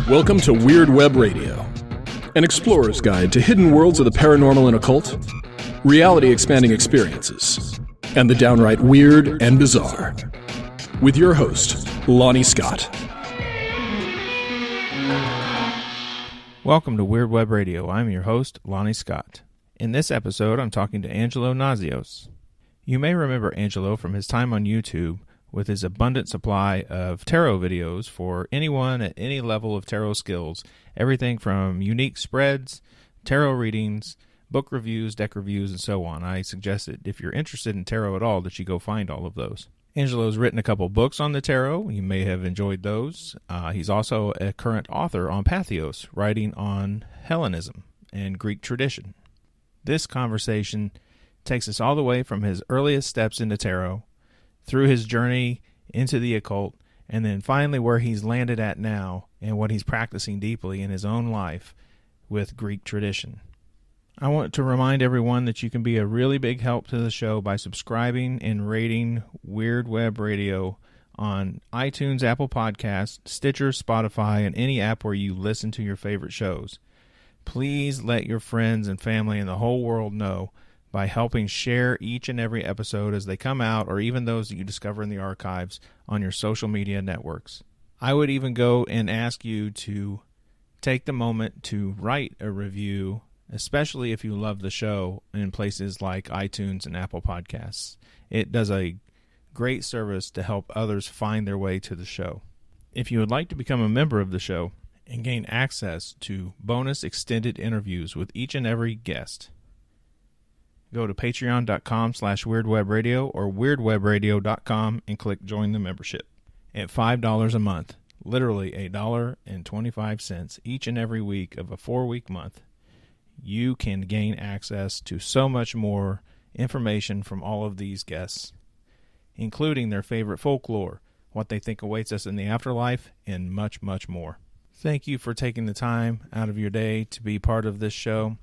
Welcome to Weird Web Radio, an explorer's guide to hidden worlds of the paranormal and occult, reality-expanding experiences, and the downright weird and bizarre. With your host, Lonnie Scott. Welcome to Weird Web Radio. I'm your host, Lonnie Scott. In this episode, I'm talking to Angelo Nasios. You may remember Angelo from his time on YouTube with his abundant supply of tarot videos for anyone at any level of tarot skills, everything from unique spreads, tarot readings, book reviews, deck reviews, and so on. I suggest that if you're interested in tarot at all, that you go find all of those. Angelo's written a couple books on the tarot. You may have enjoyed those. He's also a current author on Patheos, writing on Hellenism and Greek tradition. This conversation takes us all the way from his earliest steps into tarot, through his journey into the occult, and then finally where he's landed at now and what he's practicing deeply in his own life with Greek tradition. I want to remind everyone that you can be a really big help to the show by subscribing and rating Weird Web Radio on iTunes, Apple Podcasts, Stitcher, Spotify, and any app where you listen to your favorite shows. Please let your friends and family and the whole world know by helping share each and every episode as they come out, or even those that you discover in the archives on your social media networks. I would even go and ask you to take the moment to write a review, especially if you love the show, in places like iTunes and Apple Podcasts. It does a great service to help others find their way to the show. If you would like to become a member of the show and gain access to bonus extended interviews with each and every guest, go to patreon.com/weirdwebradio or weirdwebradio.com and click join the membership. At $5 a month, literally $1.25 each and every week of a 4-week month, you can gain access to so much more information from all of these guests, including their favorite folklore, what they think awaits us in the afterlife, and much, much more. Thank you for taking the time out of your day to be part of this show.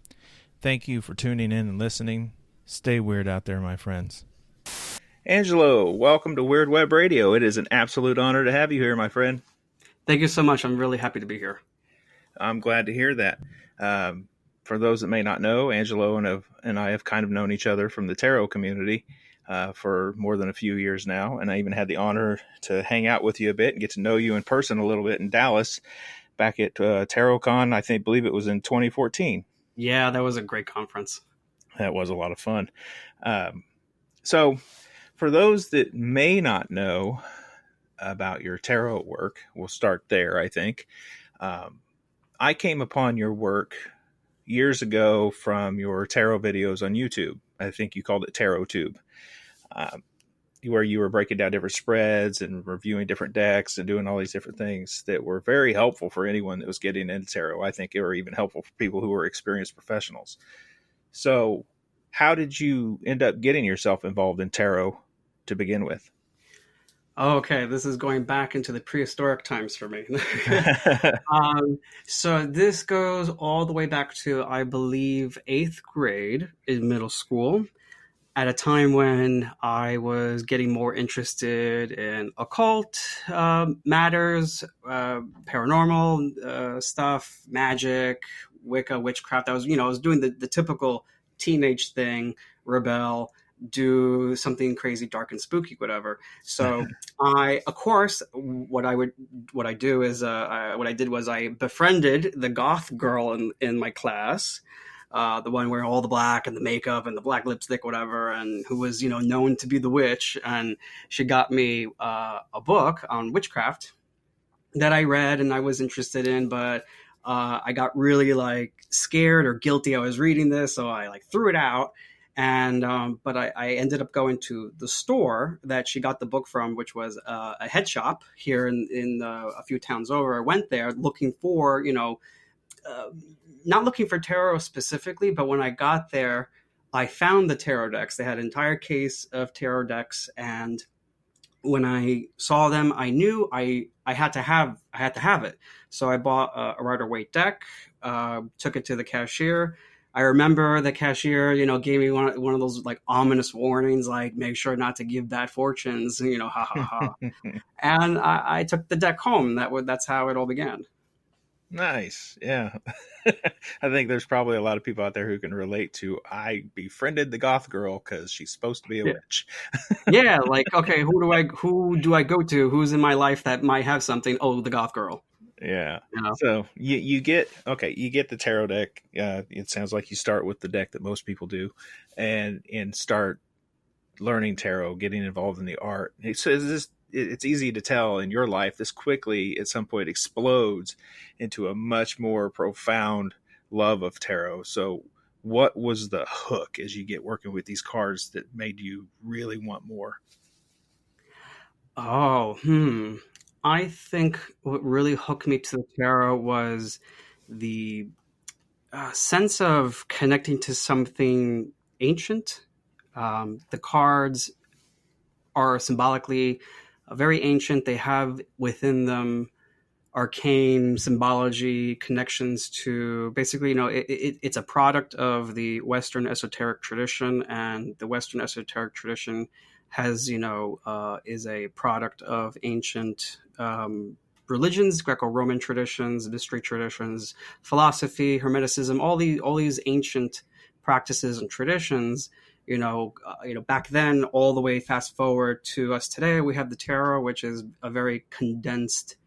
Thank you for tuning in and listening. Stay weird out there, my friends. Angelo, welcome to Weird Web Radio. It is an absolute honor to have you here, my friend. Thank you so much. I'm really happy to be here. I'm glad to hear that. For those that may not know, Angelo and I have kind of known each other from the tarot community for more than a few years now, and I even had the honor to hang out with you a bit and get to know you in person a little bit in Dallas back at TarotCon. Believe it was in 2014. Yeah, that was a great conference. That was a lot of fun. So for those that may not know about your tarot work, we'll start there, I think. I came upon your work years ago from your tarot videos on YouTube. I think you called it TarotTube, where you were breaking down different spreads and reviewing different decks and doing all these different things that were very helpful for anyone that was getting into tarot. I think they were even helpful for people who were experienced professionals. So how did you end up getting yourself involved in tarot to begin with? Okay, this is going back into the prehistoric times for me. So this goes all the way back to, I believe, 8th grade in middle school, at a time when I was getting more interested in occult matters, paranormal stuff, magic, Wicca, witchcraft. I was doing the typical teenage thing, rebel, do something crazy, dark and spooky, whatever. So what I did was I befriended the goth girl in my class, the one wearing all the black and the makeup and the black lipstick, whatever, and who was, known to be the witch. And she got me a book on witchcraft that I read and I was interested in, but I got really scared or guilty I was reading this, so I threw it out. And but I ended up going to the store that she got the book from, which was a head shop here in a few towns over. I went there looking for, not looking for tarot specifically, but when I got there, I found the tarot decks. They had an entire case of tarot decks, and when I saw them, I knew I had to have it. So I bought a Rider-Waite deck, took it to the cashier. I remember the cashier, gave me one of those ominous warnings, make sure not to give bad fortunes, ha ha ha. And I took the deck home. That's how it all began. Nice. Yeah. I think there's probably a lot of people out there who can relate to I befriended the goth girl because she's supposed to be a Yeah. witch. Yeah, like, okay, who do I go to? Who's in my life that might have something? Oh, the goth girl. Yeah. You know? So you get the tarot deck. It sounds like you start with the deck that most people do, and start learning tarot, getting involved in the art. So it's easy to tell in your life this quickly at some point explodes into a much more profound love of tarot. So what was the hook as you get working with these cards that made you really want more? Oh, I think what really hooked me to the tarot was the sense of connecting to something ancient. The cards are symbolically very ancient. They have within them arcane symbology, connections to basically, it's a product of the Western esoteric tradition, and the Western esoteric tradition has, is a product of ancient religions, Greco-Roman traditions, mystery traditions, philosophy, Hermeticism, all these ancient practices and traditions. Back then, all the way fast forward to us today, we have the tarot, which is a very condensed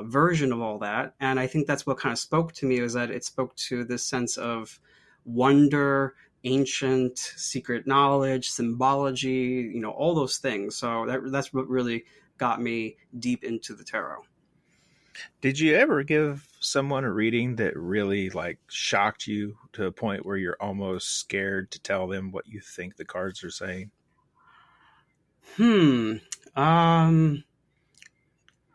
version of all that. And I think that's what kind of spoke to me, is that it spoke to this sense of wonder, ancient secret knowledge, symbology, all those things. So that's what really got me deep into the tarot. Did you ever give someone a reading that really shocked you to a point where you're almost scared to tell them what you think the cards are saying?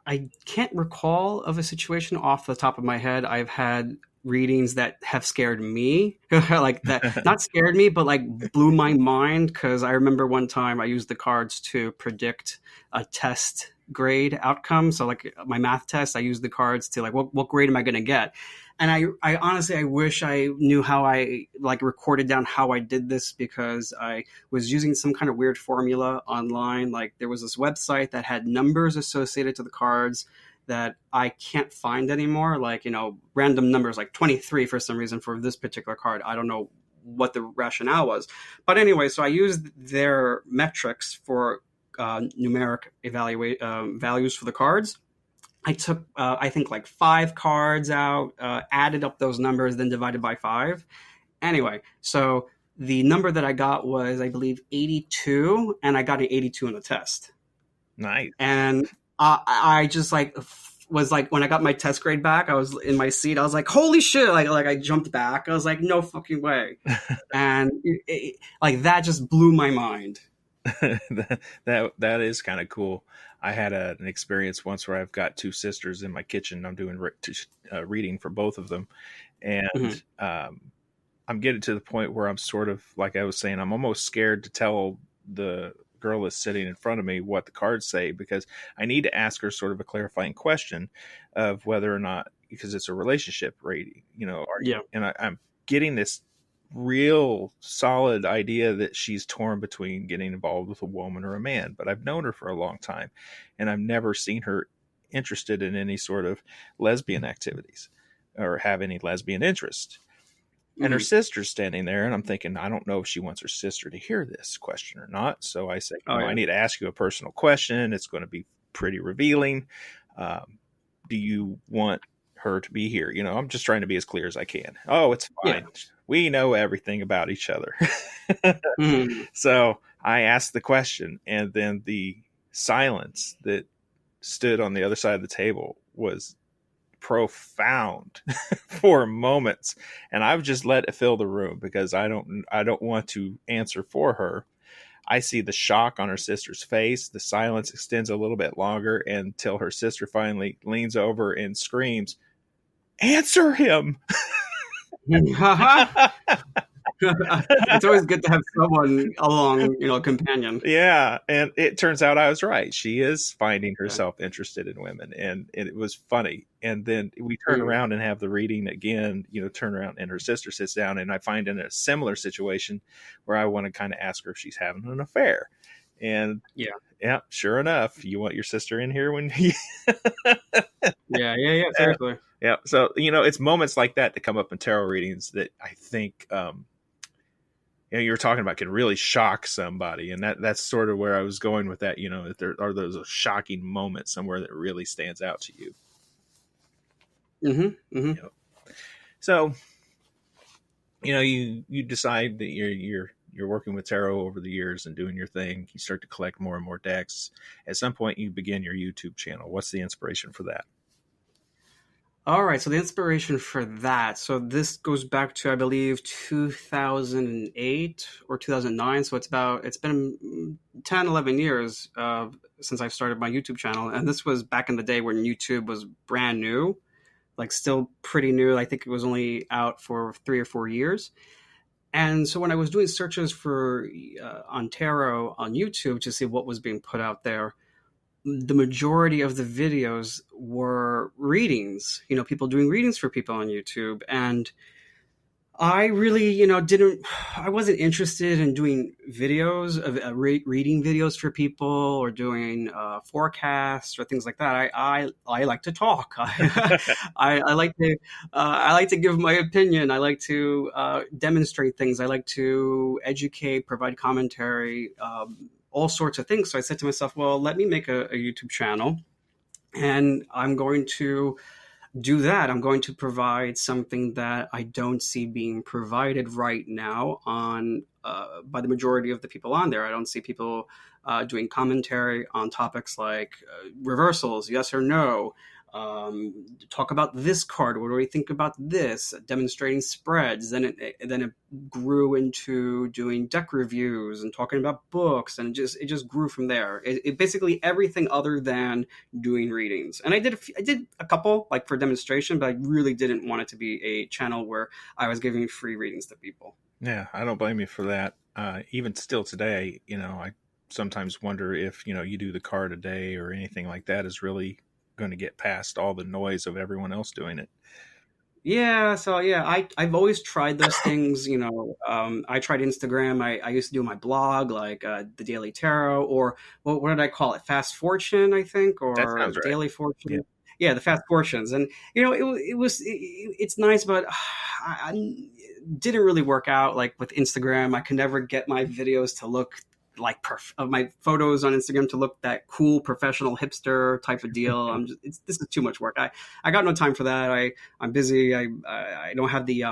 I can't recall of a situation off the top of my head. I've had readings that have scared me, like that, not scared me, but blew my mind. Because I remember one time I used the cards to predict a test grade outcome. So my math test, I used the cards to what grade am I going to get? And I honestly, I wish I knew how I recorded down how I did this, because I was using some kind of weird formula online. There was this website that had numbers associated to the cards that I can't find anymore. Random numbers like 23 for some reason for this particular card. I don't know what the rationale was. But anyway, so I used their metrics for numeric values for the cards. I took, I think 5 cards out, added up those numbers, then divided by 5. Anyway, so the number that I got was, I believe, 82, and I got an 82 in the test. Nice. And I just was when I got my test grade back, I was in my seat. I was like, holy shit. I jumped back. I was like, no fucking way. And that just blew my mind. that is kind of cool. I had an experience once where I've got 2 sisters in my kitchen. I'm doing reading for both of them. And I'm getting to the point where I'm sort of, like I was saying, I'm almost scared to tell the girl that's sitting in front of me what the cards say, because I need to ask her sort of a clarifying question of whether or not, because it's a relationship rating, and I'm getting this real solid idea that she's torn between getting involved with a woman or a man. But I've known her for a long time, and I've never seen her interested in any sort of lesbian activities or have any lesbian interest. And her sister's standing there, and I'm thinking, I don't know if she wants her sister to hear this question or not. So I say, I need to ask you a personal question. It's going to be pretty revealing. Do you want her to be here? I'm just trying to be as clear as I can. Oh, it's fine. Yeah. We know everything about each other. So I asked the question, and then the silence that stood on the other side of the table was profound for moments, and I've just let it fill the room because I don't want to answer for her. I see the shock on her sister's face. The silence extends a little bit longer until her sister finally leans over and screams, "Answer him!" It's always good to have someone along, a companion. Yeah, and it turns out I was right. She is finding herself interested in women, and it was funny. And then we turn around and have the reading again, turn around, and her sister sits down, and I find in a similar situation where I want to kind of ask her if she's having an affair. And sure enough, you want your sister in here when yeah, seriously. Yeah. So, it's moments like that that come up in tarot readings that I think, you were talking about can really shock somebody. And that's sort of where I was going with that, that there are those shocking moments somewhere that really stands out to you. Mm-hmm. Mm-hmm. So, you decide that you're working with tarot over the years and doing your thing. You start to collect more and more decks. At some point, you begin your YouTube channel. What's the inspiration for that? All right, so the inspiration for that. So this goes back to, I believe, 2008 or 2009. So it's been 10, 11 years since I started my YouTube channel. And this was back in the day when YouTube was brand new, like still pretty new. I think it was only out for 3 or 4 years. And so when I was doing searches for on tarot on YouTube to see what was being put out there, the majority of the videos were readings, people doing readings for people on YouTube. And I really, I wasn't interested in doing videos of reading videos for people or doing forecasts or things like that. I like to talk. I like to give my opinion. I like to demonstrate things. I like to educate, provide commentary, all sorts of things. So I said to myself, well, let me make a YouTube channel, and I'm going to do that. I'm going to provide something that I don't see being provided right now on by the majority of the people on there. I don't see people doing commentary on topics like reversals, yes or no. Talk about this card. What do we think about this? Demonstrating spreads. Then it grew into doing deck reviews and talking about books, and it just grew from there. It basically everything other than doing readings. And I did a couple like for demonstration, but I really didn't want it to be a channel where I was giving free readings to people. Yeah, I don't blame you for that. Even still today, I sometimes wonder if you do the card a day or anything like that is really going to get past all the noise of everyone else doing it. Yeah, so I've always tried those things. I tried Instagram. I used to do my blog, like the Daily Tarot, or what did I call it? Fast Fortune, I think, or That sounds right. Daily Fortune. Yeah, the Fast Fortunes, and it's nice, but I didn't really work out. Like with Instagram, I could never get my videos to look like my photos on Instagram to look that cool professional hipster type of deal. This is too much work. I got no time for that. I'm busy. I don't have the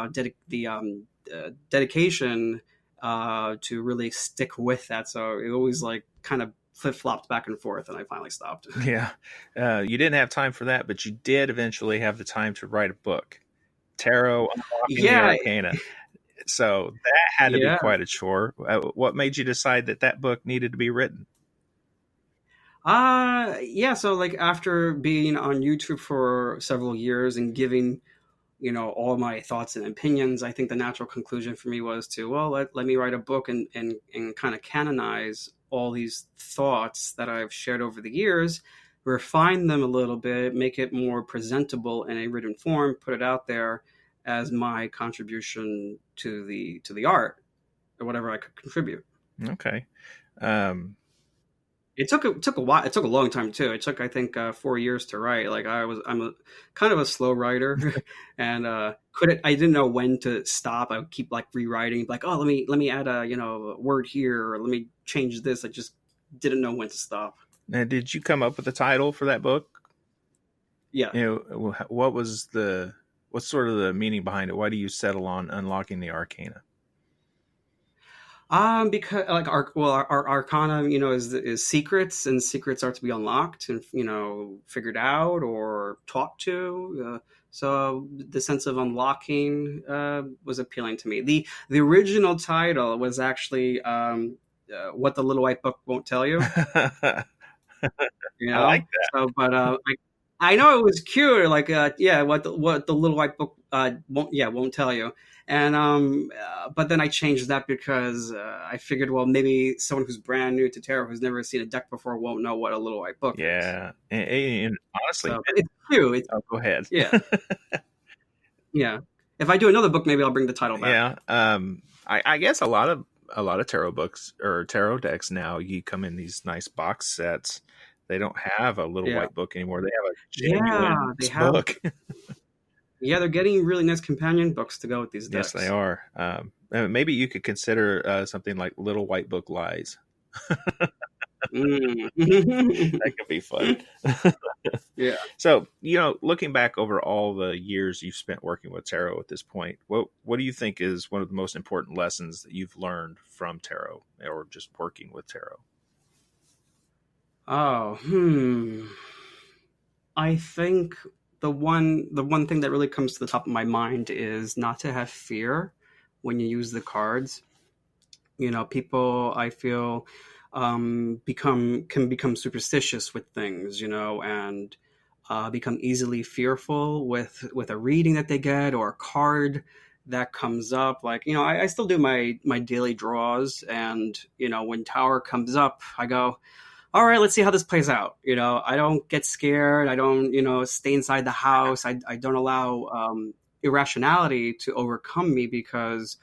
dedication to really stick with that. So it always like kind of flip-flopped back and forth, and I finally stopped. Yeah. You didn't have time for that, but you did eventually have the time to write a book, Tarot Unlocking the Arcana. So that had to be quite a chore. What made you decide that book needed to be written? So like after being on YouTube for several years and giving, all my thoughts and opinions, I think the natural conclusion for me was to, well, let me write a book and kind of canonize all these thoughts that I've shared over the years, refine them a little bit, make it more presentable in a written form, put it out there as my contribution to the art or whatever I could contribute. Okay. It took a while. It took a long time too. It took, I think, 4 years to write. Like I'm a kind of a slow writer, and I didn't know when to stop. I would keep like rewriting, like, oh, let me add a word here, or let me change this. I just didn't know when to stop. Now, did you come up with a title for that book? Yeah. What's sort of the meaning behind it? Why do you settle on Unlocking the Arcana? Because like our arcana, is secrets, and secrets are to be unlocked and figured out or taught to. So the sense of unlocking was appealing to me. The original title was actually "What the Little White Book Won't Tell You." I like that. So, but I know it was cute. Like, what the Little White Book won't tell you. And but then I changed that because I figured, well, maybe someone who's brand new to tarot, who's never seen a deck before, won't know what a Little White Book is. Yeah, and honestly, so, it's cute. Go ahead. Yeah, yeah. If I do another book, maybe I'll bring the title back. Yeah. I guess a lot of tarot books or tarot decks now, you come in these nice box sets. They don't have a Little White Book anymore. They have a genuine book. Yeah, they're getting really nice companion books to go with these decks. Yes, they are. Maybe you could consider something like Little White Book Lies. Mm. That could be fun. Yeah. So, looking back over all the years you've spent working with tarot at this point, what do you think is one of the most important lessons that you've learned from tarot or just working with tarot? I think the one thing that really comes to the top of my mind is not to have fear when you use the cards. People, I feel, can become superstitious with things, and become easily fearful with a reading that they get or a card that comes up. Like, I still do my daily draws, and when Tower comes up, I go, all right, let's see how this plays out. I don't get scared. I don't, stay inside the house. I don't allow irrationality to overcome me, because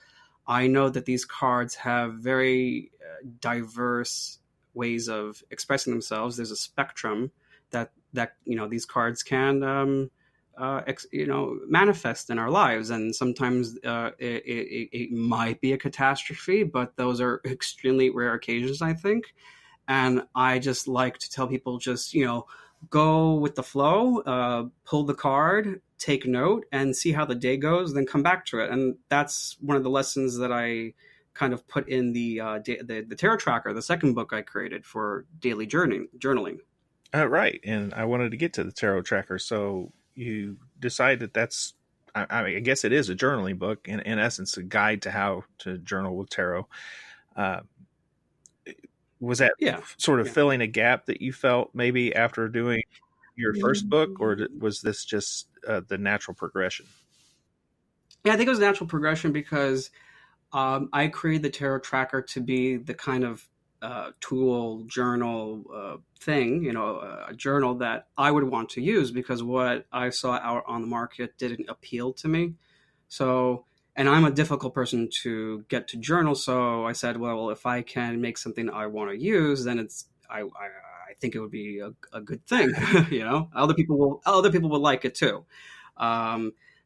I know that these cards have very diverse ways of expressing themselves. There's a spectrum that these cards can manifest in our lives, and sometimes it might be a catastrophe, but those are extremely rare occasions, I think. And I just like to tell people, just go with the flow, pull the card, take note, and see how the day goes, then come back to it. And that's one of the lessons that I kind of put in the Tarot Tracker, the second book I created for daily journaling. Right, and I wanted to get to the Tarot Tracker. So you decide that's, I guess it is a journaling book, in essence, a guide to how to journal with tarot. Was that sort of filling a gap that you felt maybe after doing your first book, or was this just the natural progression? Yeah, I think it was a natural progression, because I created the Tarot Tracker to be the kind of tool, journal thing, a journal that I would want to use, because what I saw out on the market didn't appeal to me. So, and I'm a difficult person to get to journal. So I said, well, if I can make something I want to use, then I think it would be a good thing. Other people will like it too.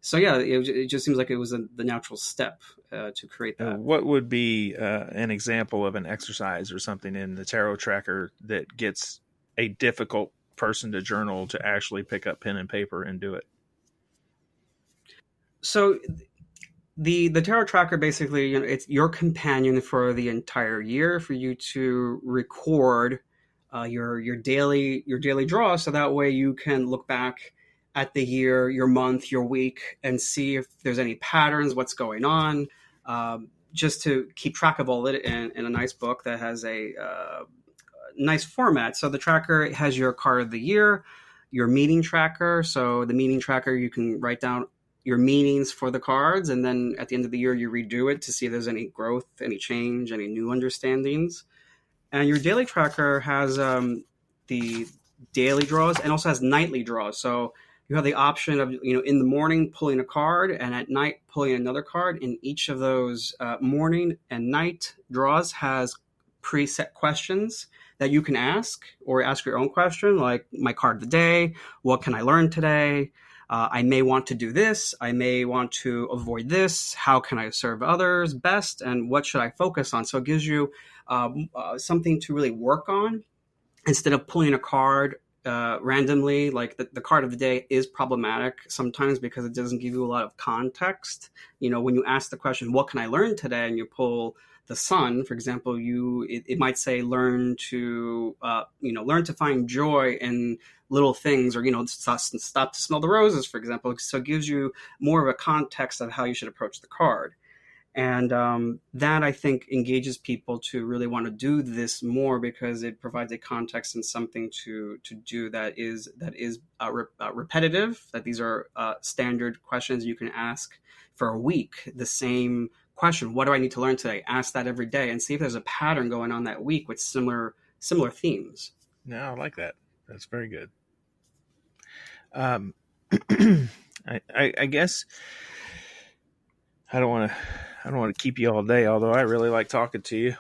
So yeah, it just seems like it was the natural step to create that. What would be an example of an exercise or something in the Tarot Tracker that gets a difficult person to journal to actually pick up pen and paper and do it? So the Tarot Tracker, basically, it's your companion for the entire year, for you to record your daily draw, so that way you can look back at the year, your month, your week, and see if there's any patterns, what's going on, just to keep track of all of it in a nice book that has a nice format. So the tracker has your card of the year, your meaning tracker. So the meaning tracker, you can write down your meanings for the cards, and then at the end of the year you redo it to see if there's any growth, any change, any new understandings. And your daily tracker has the daily draws, and also has nightly draws. So you have the option of, in the morning pulling a card, and at night pulling another card. And each of those morning and night draws has preset questions that you can ask, or ask your own question, like, my card of the day, what can I learn today? I may want to do this. I may want to avoid this. How can I serve others best? And what should I focus on? So it gives you something to really work on, instead of pulling a card randomly. Like the card of the day is problematic sometimes, because it doesn't give you a lot of context. When you ask the question, what can I learn today? And you pull the sun, for example, it might say learn to find joy in little things, or stop to smell the roses, for example. So it gives you more of a context of how you should approach the card. And that, I think, engages people to really want to do this more, because it provides a context and something to do that is repetitive. That these are standard questions you can ask for a week. The same question, what do I need to learn today? Ask that every day and see if there's a pattern going on that week with similar themes. No, I like that. That's very good. I guess I don't want to keep you all day, although I really like talking to you.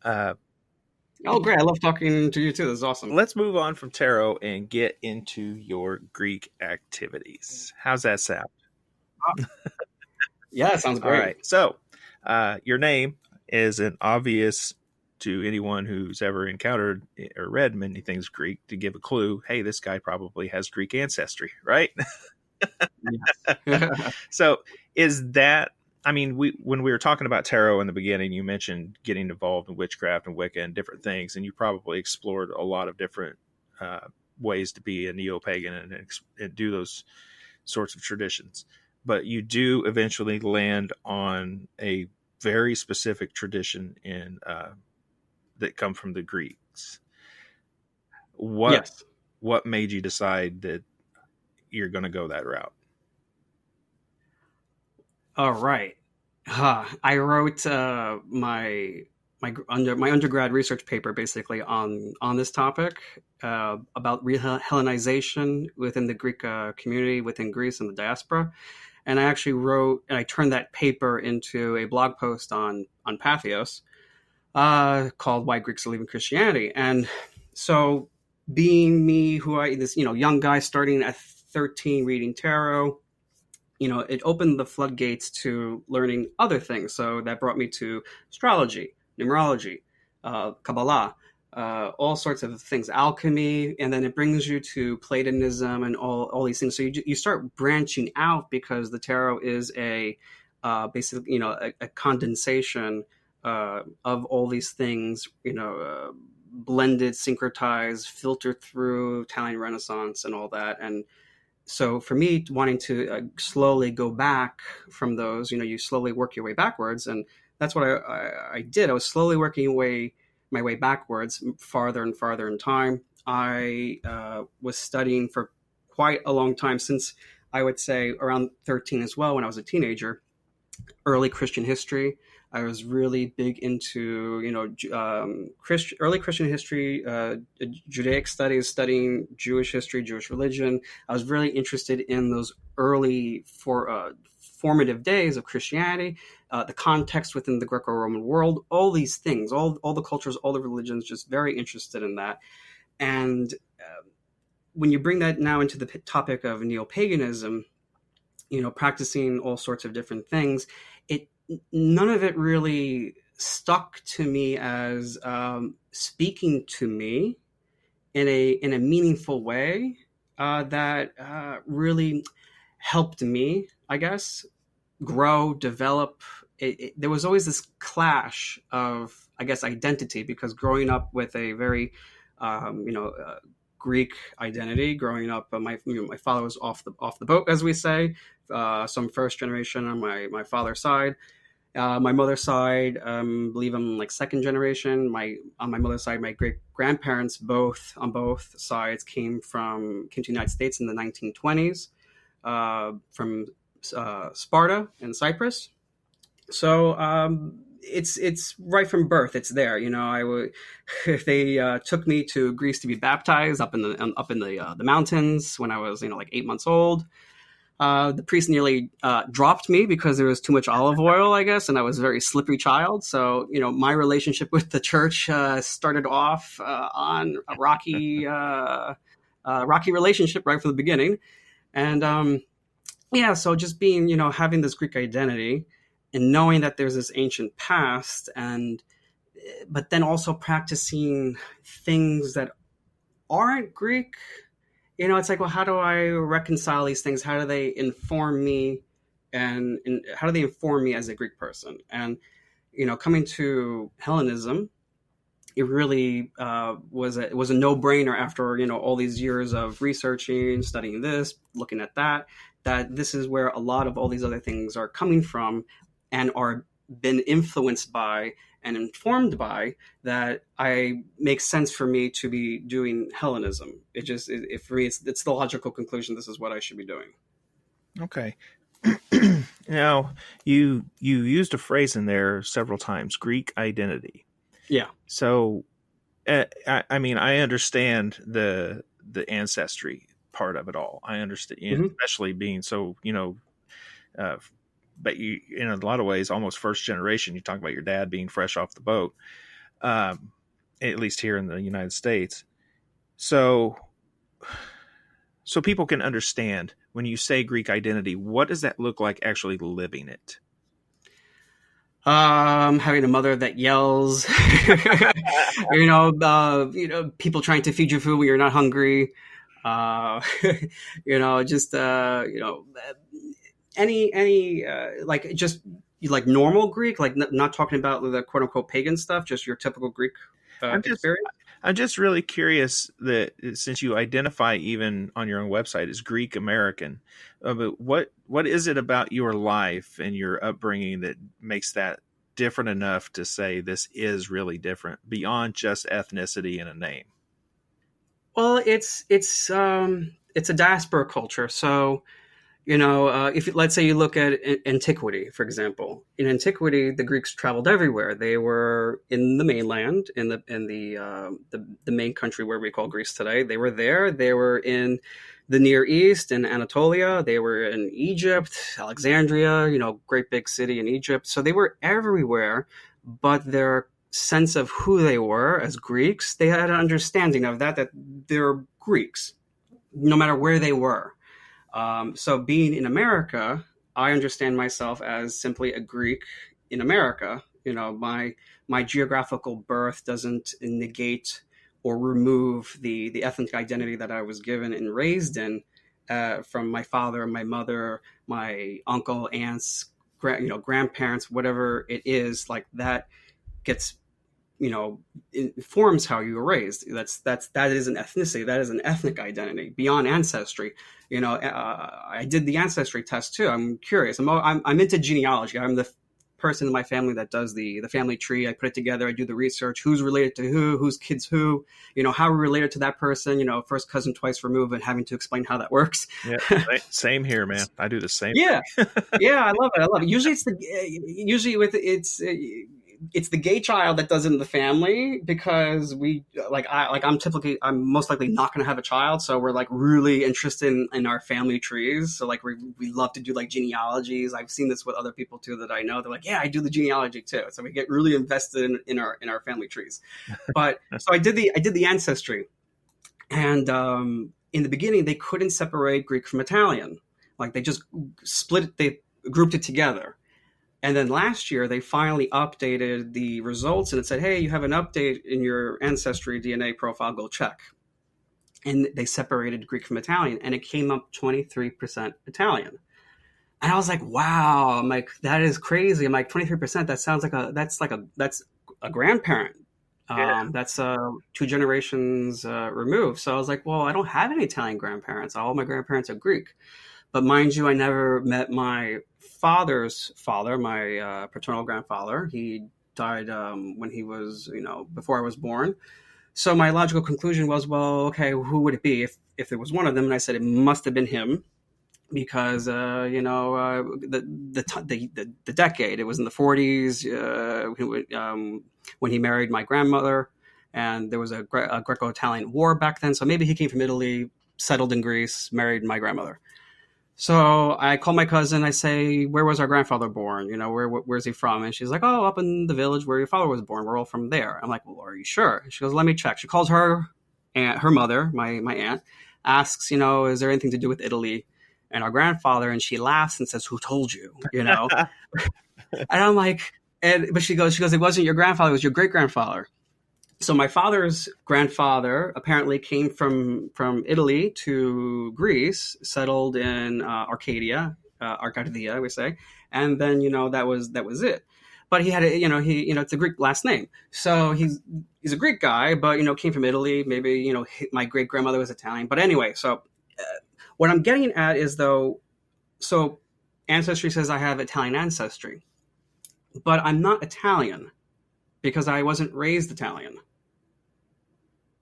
Oh, great. I love talking to you too. This is awesome. Let's move on from tarot and get into your Greek activities. How's that sound? Yeah, it sounds All great. right. So, your name is an obvious to anyone who's ever encountered or read many things Greek to give a clue. Hey, this guy probably has Greek ancestry, right? Yes. So, is that? I mean, when we were talking about tarot in the beginning, you mentioned getting involved in witchcraft and Wicca and different things, and you probably explored a lot of different ways to be a neo-pagan and do those sorts of traditions. But you do eventually land on a very specific tradition in that come from the Greeks. What Yes. what made you decide that you're going to go that route? All right. I wrote my undergrad research paper basically on this topic about Hellenization within the Greek community within Greece and the diaspora, and I turned that paper into a blog post on Patheos called "Why Greeks Are Leaving Christianity." And so, being me, this young guy starting at 13 reading tarot, it opened the floodgates to learning other things. So that brought me to astrology, numerology, Kabbalah, all sorts of things, alchemy, and then it brings you to Platonism and all these things. So you start branching out because the tarot is basically, a condensation of all these things, blended, syncretized, filtered through Italian Renaissance and all that. And so for me, wanting to slowly go back from those, you slowly work your way backwards, and that's what I did. I was slowly working my way backwards, farther and farther in time. I was studying for quite a long time, since I would say around 13 as well, when I was a teenager, early Christian history. I was really big into, early Christian history, Judaic studies, studying Jewish history, Jewish religion. I was really interested in those early formative days of Christianity, the context within the Greco-Roman world, all these things, all the cultures, all the religions, just very interested in that. And when you bring that now into the topic of neo-paganism, practicing all sorts of different things, none of it really stuck to me as speaking to me in a meaningful way that really helped me, I guess, grow, develop. There was always this clash of, I guess, identity, because growing up with a very Greek identity, growing up, my father was off the boat, as we say. So I'm first generation on my father's side. My mother's side, I believe I'm like second generation. On my mother's side, my great grandparents, on both sides, came to the United States in the 1920s, from Sparta and Cyprus. So it's right from birth. It's there. If they took me to Greece to be baptized up in the mountains when I was like 8 months old. The priest nearly dropped me because there was too much olive oil, I guess, and I was a very slippery child. So, my relationship with the church started off on a rocky relationship right from the beginning. And so just being, having this Greek identity and knowing that there's this ancient past, but then also practicing things that aren't Greek. It's like, well, how do I reconcile these things? How do they inform me, and how do they inform me as a Greek person? And coming to Hellenism, it really was a no-brainer after all these years of researching, studying this, looking at that this is where a lot of all these other things are coming from, and are been influenced by and informed by, that makes sense for me to be doing Hellenism. For me, it's the logical conclusion. This is what I should be doing. Okay. Now, you used a phrase in there several times, Greek identity. Yeah. So, I mean, I understand the ancestry part of it all. I understand, especially being so, but you, in a lot of ways, almost first generation. You talk about your dad being fresh off the boat, at least here in the United States. So So people can understand, when you say Greek identity, what does that look like actually living it? Having a mother that yells, people trying to feed you food when you're not hungry, just any like just like normal Greek, like not talking about the quote unquote pagan stuff, just your typical Greek experience. I'm just really curious that since you identify even on your own website as Greek American, but what is it about your life and your upbringing that makes that different enough to say this is really different beyond just ethnicity and a name? Well, it's a diaspora culture. So, if let's say you look at antiquity, for example, in antiquity, the Greeks traveled everywhere. They were in the mainland, in the main country where we call Greece today. They were there. They were in the Near East, in Anatolia. They were in Egypt, Alexandria, great big city in Egypt. So they were everywhere, but their sense of who they were as Greeks, they had an understanding of that they're Greeks, no matter where they were. So being in America, I understand myself as simply a Greek in America. My geographical birth doesn't negate or remove the ethnic identity that I was given and raised in from my father, my mother, my uncle, aunts, grandparents, whatever it is, like that gets informs how you were raised. That is an ethnicity. That is an ethnic identity beyond ancestry. I did the ancestry test too. I'm curious. I'm into genealogy. I'm the person in my family that does the family tree. I put it together. I do the research. Who's related to who? Whose kids who? How we're related to that person. First cousin twice removed, and having to explain how that works. Yeah, same here, man. I do the same. Yeah, yeah. I love it. Usually it's the gay child that does it in the family, because I'm most likely not going to have a child. So we're like really interested in our family trees. So like we love to do like genealogies. I've seen this with other people too that I know. They're like, yeah, I do the genealogy too. So we get really invested in our family trees. But so I did the ancestry, and in the beginning they couldn't separate Greek from Italian. Like they just they grouped it together. And then last year, they finally updated the results, and it said, hey, you have an update in your ancestry DNA profile, go check. And they separated Greek from Italian, and it came up 23% Italian. And I was like, wow, I'm like, that is crazy. I'm like, 23%, that sounds like that's a grandparent. Yeah. That's 2 generations removed. So I was like, well, I don't have any Italian grandparents. All my grandparents are Greek. But mind you, I never met my father's father, my paternal grandfather. He died when he was, before I was born. So my logical conclusion was, well, okay, who would it be if there was one of them? And I said it must have been him, because the decade, it was in the 40s when he married my grandmother, and there was a Greco-Italian war back then. So maybe he came from Italy, settled in Greece, married my grandmother. So I call my cousin. I say, where was our grandfather born? Where's he from? And she's like, oh, up in the village where your father was born. We're all from there. I'm like, well, are you sure? She goes, let me check. She calls her aunt, her mother, my aunt, asks, is there anything to do with Italy and our grandfather? And she laughs and says, who told you? And I'm like, but she goes, it wasn't your grandfather, it was your great grandfather. So my father's grandfather apparently came from Italy to Greece, settled in Arcadia, we say, and then that was it. But he had it's a Greek last name, so he's a Greek guy, but came from Italy. Maybe my great grandmother was Italian. But anyway, so what I'm getting at is so Ancestry says I have Italian ancestry, but I'm not Italian because I wasn't raised Italian.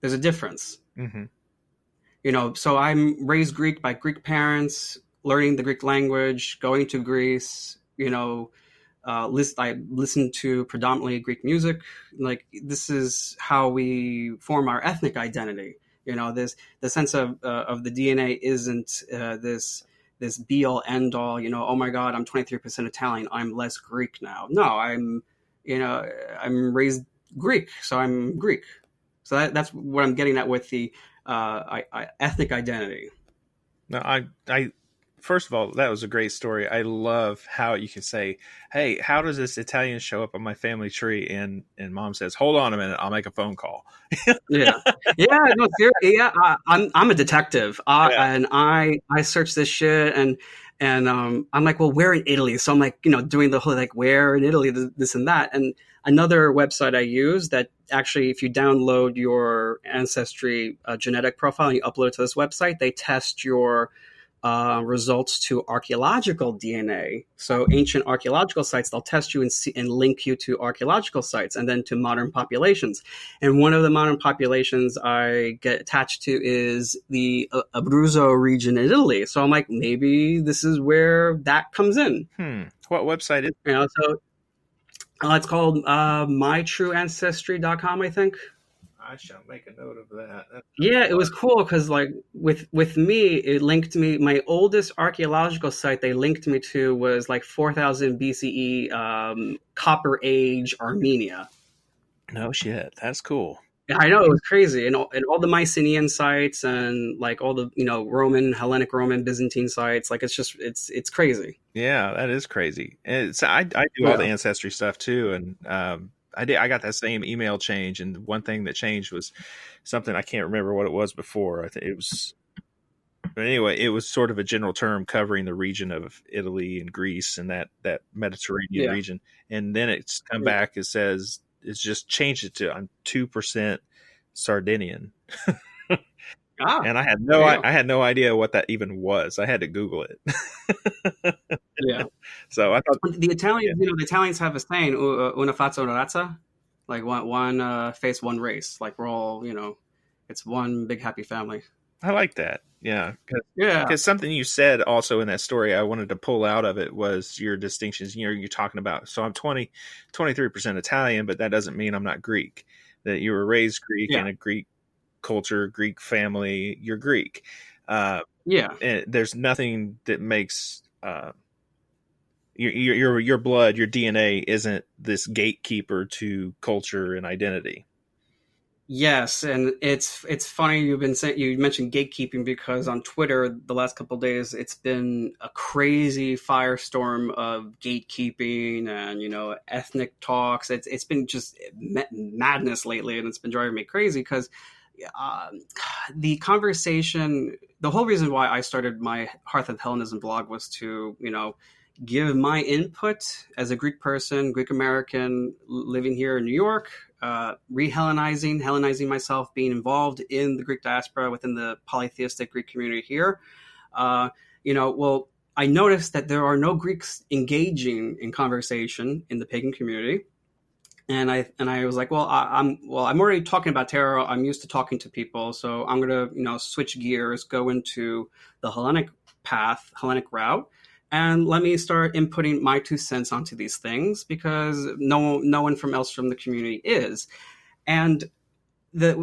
There's a difference. Mm-hmm. So I'm raised Greek by Greek parents, learning the Greek language, going to Greece, I listen to predominantly Greek music. Like, this is how we form our ethnic identity. The sense of the DNA isn't this be all end all, oh my God, I'm 23% Italian, I'm less Greek now. No, I'm raised Greek, so I'm Greek. So that's what I'm getting at with the ethnic identity. No, I first of all, that was a great story. I love how you can say, "Hey, how does this Italian show up on my family tree?" And mom says, "Hold on a minute, I'll make a phone call." Yeah, yeah, no, seriously, yeah. I'm a detective, Yeah. and I search this shit, and I'm like, well, where in Italy? So I'm like, doing the whole like, where in Italy, this and that. And another website I use that actually, if you download your ancestry genetic profile and you upload it to this website, they test your results to archaeological DNA. So ancient archaeological sites, they'll test you and link you to archaeological sites and then to modern populations. And one of the modern populations I get attached to is the Abruzzo region in Italy. So I'm like, maybe this is where that comes in. What website is it? So it's called mytrueancestry.com, I think. I shall make a note of that. Yeah, it was cool because like with me, it linked me. My oldest archaeological site they linked me to was like 4000 BCE, Copper Age Armenia. No shit, that's cool. Yeah, I know, it was crazy, and all the Mycenaean sites and like all the Roman, Hellenic, Roman, Byzantine sites. Like it's crazy. Yeah, that is crazy. And so I do all the ancestry stuff too, and I got that same email change, and one thing that changed was something I can't remember what it was before. I think it was, but anyway, it was sort of a general term covering the region of Italy and Greece and that Mediterranean region. And then it's come back. It says it's just changed it to I'm 2% Sardinian. And I had no idea what that even was. I had to Google it. Yeah. So I thought the Italians, the Italians have a saying, "Una faccia, una razza," like one face, one race. Like we're all, it's one big happy family. I like that. Yeah. Because something you said also in that story I wanted to pull out of it was your distinctions. You're talking about, so I'm 23% Italian, but that doesn't mean I'm not Greek. That you were raised Greek in a Greek culture, Greek family, you're Greek. And there's nothing that makes your blood, your DNA isn't this gatekeeper to culture and identity. Yes, and it's funny you mentioned gatekeeping because on Twitter the last couple of days it's been a crazy firestorm of gatekeeping and ethnic talks. It's been just madness lately, and it's been driving me crazy because the conversation, the whole reason why I started my Hearth of Hellenism blog was to give my input as a Greek person, Greek American living here in New York. Hellenizing myself, being involved in the Greek diaspora within the polytheistic Greek community here. Well, I noticed that there are no Greeks engaging in conversation in the pagan community, and I was like, well, I'm already talking about tarot. I'm used to talking to people, so I'm gonna switch gears, go into the Hellenic path, Hellenic route. And let me start inputting my 2 cents onto these things because no one else from the community is. And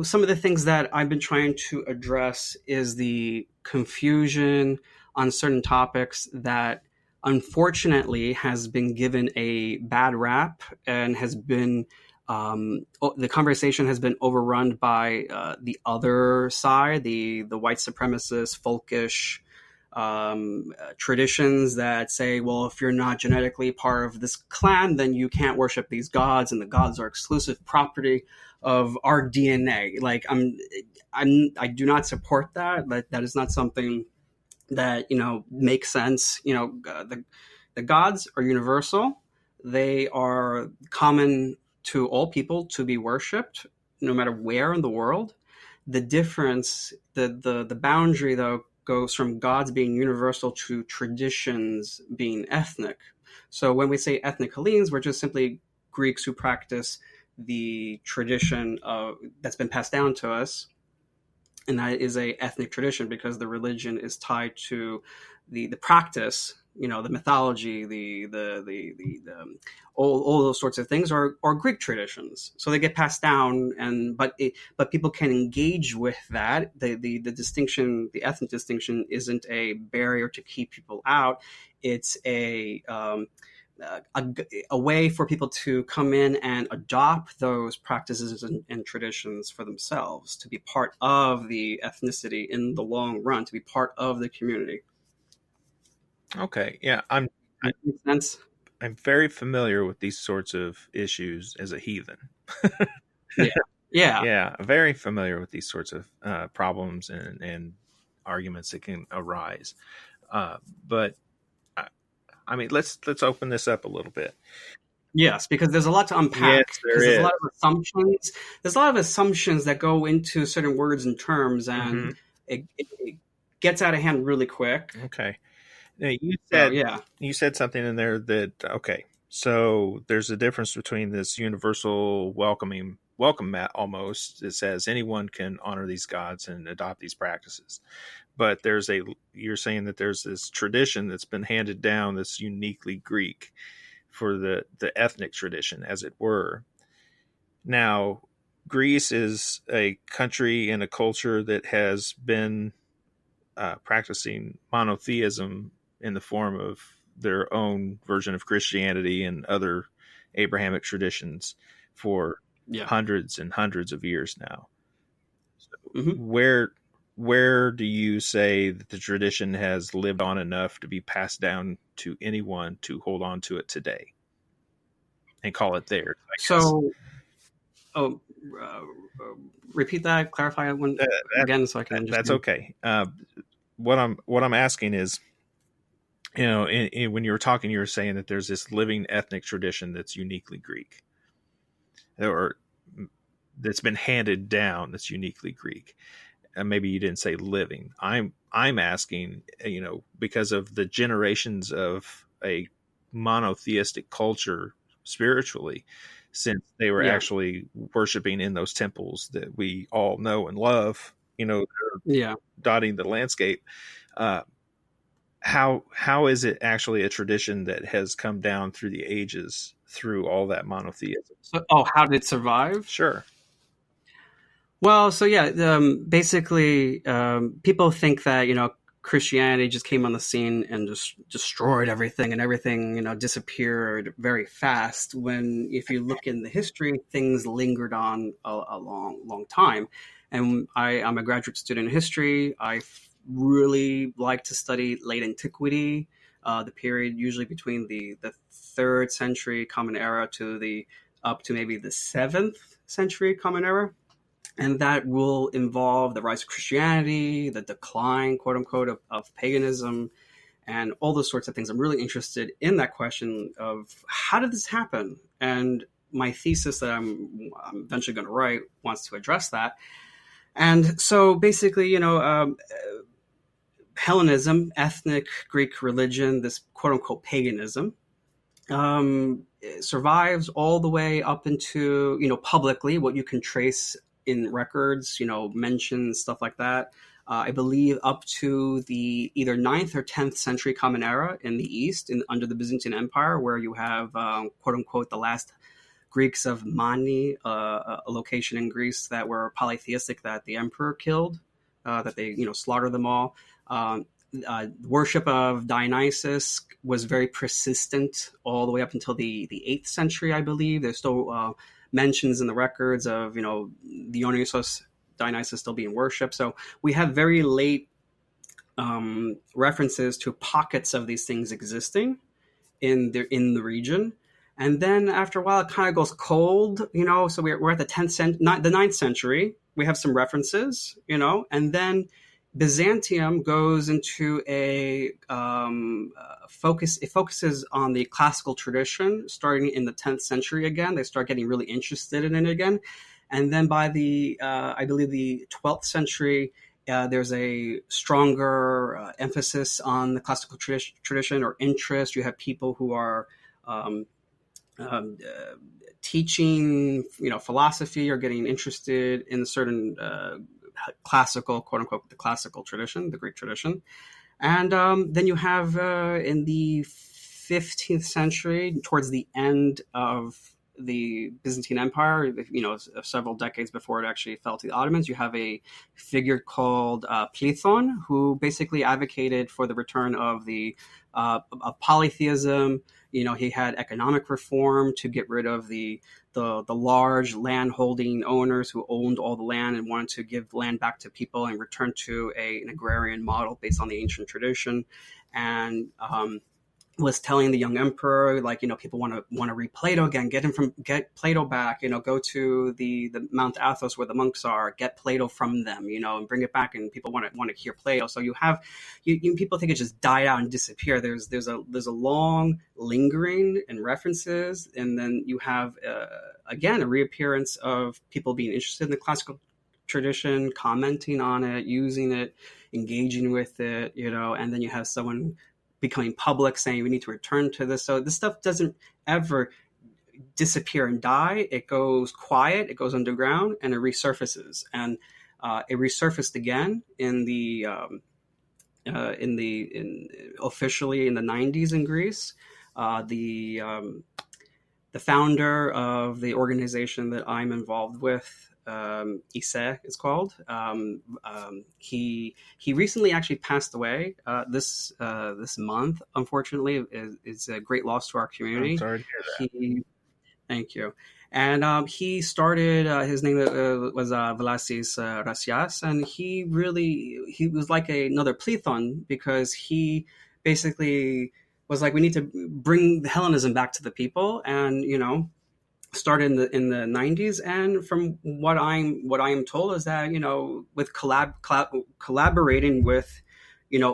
some of the things that I've been trying to address is the confusion on certain topics that unfortunately has been given a bad rap and has been the conversation has been overrun by the other side, the white supremacist, folkish traditions that say, well, if you're not genetically part of this clan, then you can't worship these gods, and the gods are exclusive property of our DNA. Like I do not support that. That is not something that makes sense. The gods are universal. They are common to all people to be worshipped, no matter where in the world. The difference, the boundary though, goes from gods being universal to traditions being ethnic. So when we say ethnic Hellenes, we're just simply Greeks who practice the tradition that's been passed down to us, and that is a ethnic tradition because the religion is tied to the practice. The mythology, the all those sorts of things are Greek traditions, so they get passed down. But people can engage with that. The distinction, the ethnic distinction, isn't a barrier to keep people out. It's a a way for people to come in and adopt those practices and traditions for themselves, to be part of the ethnicity in the long run, to be part of the community. Okay, yeah, Does that make sense? I'm very familiar with these sorts of issues as a heathen. Yeah. Yeah. Yeah, very familiar with these sorts of problems and arguments that can arise. But I mean, let's open this up a little bit. Yes, because there's a lot to unpack. Yes, Because there there's a is. lot of assumptions. There's a lot of assumptions that go into certain words and terms, and it gets out of hand really quick. Okay. Now, So yeah, you said something in there that okay. So there's a difference between this universal welcome mat almost that says anyone can honor these gods and adopt these practices. But you're saying that there's this tradition that's been handed down that's uniquely Greek for the ethnic tradition, as it were. Now, Greece is a country and a culture that has been practicing monotheism in the form of their own version of Christianity and other Abrahamic traditions for hundreds and hundreds of years now. So where do you say that the tradition has lived on enough to be passed down to anyone to hold on to it today and call it theirs? So, repeat that. Clarify one again, so I can. That's okay. What I'm asking is, you know, when you were talking, you were saying that there's this living ethnic tradition that's uniquely Greek, or that's been handed down that's uniquely Greek. And maybe you didn't say living. I'm asking, you know, because of the generations of a monotheistic culture spiritually, since they were actually worshiping in those temples that we all know and love, you know, dotting the landscape. How is it actually a tradition that has come down through the ages through all that monotheism? So, how did it survive? Sure. Well, so basically, people think that, you know, Christianity just came on the scene and just destroyed everything, and everything, you know, disappeared very fast. When, if you look in the history, things lingered on a long time. And I'm a graduate student in history. I really like to study late antiquity, the period usually between the 3rd century Common Era to up to maybe the 7th century Common Era. And that will involve the rise of Christianity, the decline, quote unquote, of paganism, and all those sorts of things. I'm really interested in that question of how did this happen? And my thesis that I'm eventually going to write wants to address that. And so basically, you know, Hellenism, ethnic Greek religion, this quote unquote paganism, survives all the way up into, you know, publicly, what you can trace in records, you know, mentions, stuff like that. I believe up to the either 9th or 10th century Common Era in the East, under the Byzantine Empire, where you have, quote unquote, the last Greeks of Mani, a location in Greece that were polytheistic, that the emperor killed, that they, you know, slaughtered them all. Worship of Dionysus was very persistent all the way up until the 8th century, I believe. There's still mentions in the records of, you know, Dionysus still being worshipped. So we have very late references to pockets of these things existing in the region. And then after a while, it kind of goes cold, you know. So we're at the 9th century. We have some references, you know, and then Byzantium goes into a focus. It focuses on the classical tradition starting in the 10th century again. They start getting really interested in it again. And then by I believe the 12th century, there's a stronger emphasis on the classical tradition or interest. You have people who are teaching, you know, philosophy or getting interested in a certain classical, quote unquote, the classical tradition, the Greek tradition. And then you have in the 15th century, towards the end of the Byzantine Empire, several decades before it actually fell to the Ottomans, you have a figure called Plethon, who basically advocated for the return of of polytheism. He had economic reform to get rid of the large land holding owners who owned all the land and wanted to give land back to people and return to an agrarian model based on the ancient tradition. And was telling the young emperor, people want to read Plato again, get Plato back, go to the Mount Athos where the monks are, get Plato from them, and bring it back, and people want to hear Plato. So you have people think it just died out and disappeared. There's a long lingering and references, and then you have again a reappearance of people being interested in the classical tradition, commenting on it, using it, engaging with it, and then you have someone becoming public saying we need to return to this. So this stuff doesn't ever disappear and die. It goes quiet, it goes underground, and it resurfaces. And it resurfaced again officially in the 90s in Greece. The founder of the organization that I'm involved with, ISE is called. He recently actually passed away this month. Unfortunately, it's a great loss to our community. I'm sorry to hear that. Thank you. And he started. His name was Vlasis Rasias, and he was like another Plethon, because he basically was like, we need to bring Hellenism back to the people, and started in the 90s. And from what I am told is that with collaborating with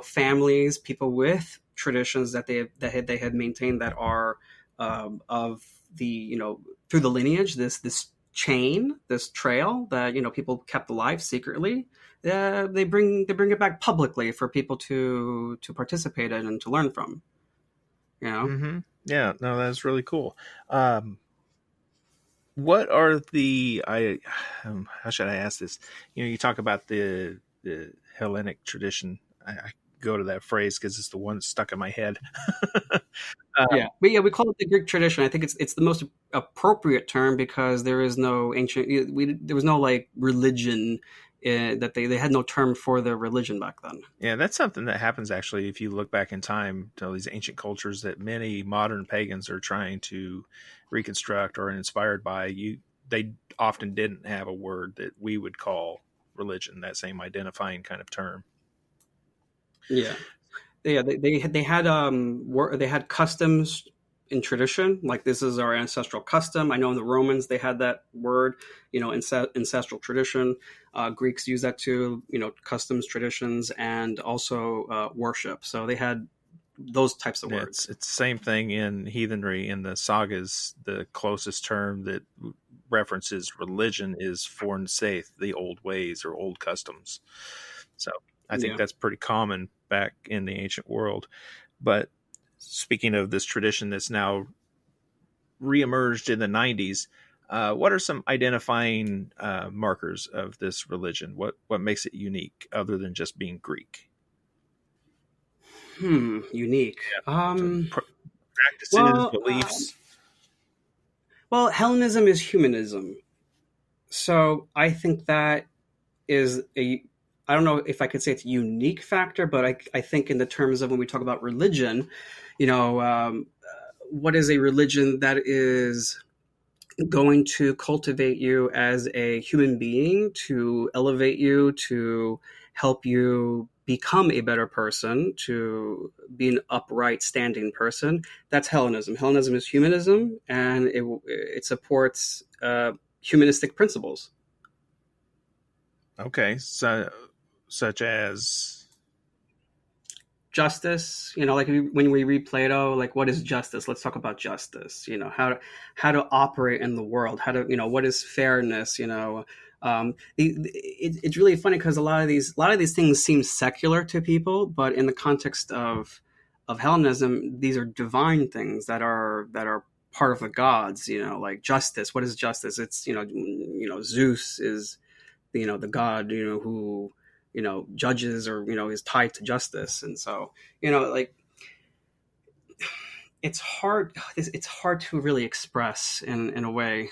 families, people with traditions that they had maintained that are of the through the lineage, this chain, this trail that people kept alive secretly, they bring it back publicly for people to participate in and to learn from. Mm-hmm. Yeah, no, that's really cool. What are how should I ask this? You talk about the Hellenic tradition. I go to that phrase because it's the one that's stuck in my head. We call it the Greek tradition. I think it's the most appropriate term, because there is no ancient. There was no religion. That they had no term for their religion back then. Yeah, that's something that happens actually if you look back in time to all these ancient cultures that many modern pagans are trying to reconstruct or inspired by. They often didn't have a word that we would call religion, that same identifying kind of term. Yeah, they had customs in tradition, like this is our ancestral custom. I know in the Romans they had that word, ancestral tradition. Greeks use that too, customs, traditions, and also worship. So they had those types of words. It's the same thing in heathenry. In the sagas, the closest term that references religion is fornseith, the old ways or old customs. So I think that's pretty common back in the ancient world. But speaking of this tradition that's now reemerged in the 90s, what are some identifying markers of this religion? What makes it unique other than just being Greek? Unique. Practices, beliefs. Well, Hellenism is humanism. So I think that is I don't know if I could say it's a unique factor, but I think in the terms of when we talk about religion, what is a religion that is going to cultivate you as a human being, to elevate you, to help you become a better person, to be an upright, standing person? That's Hellenism. Hellenism is humanism, and it supports humanistic principles. Okay, so such as justice, like when we read Plato, like what is justice? Let's talk about justice. How to operate in the world. How to what is fairness? It's really funny because a lot of these things seem secular to people, but in the context of Hellenism, these are divine things that are part of the gods. Like justice. What is justice? It's Zeus is the god who judges or is tied to justice. And so like it's hard. It's hard to really express in a way.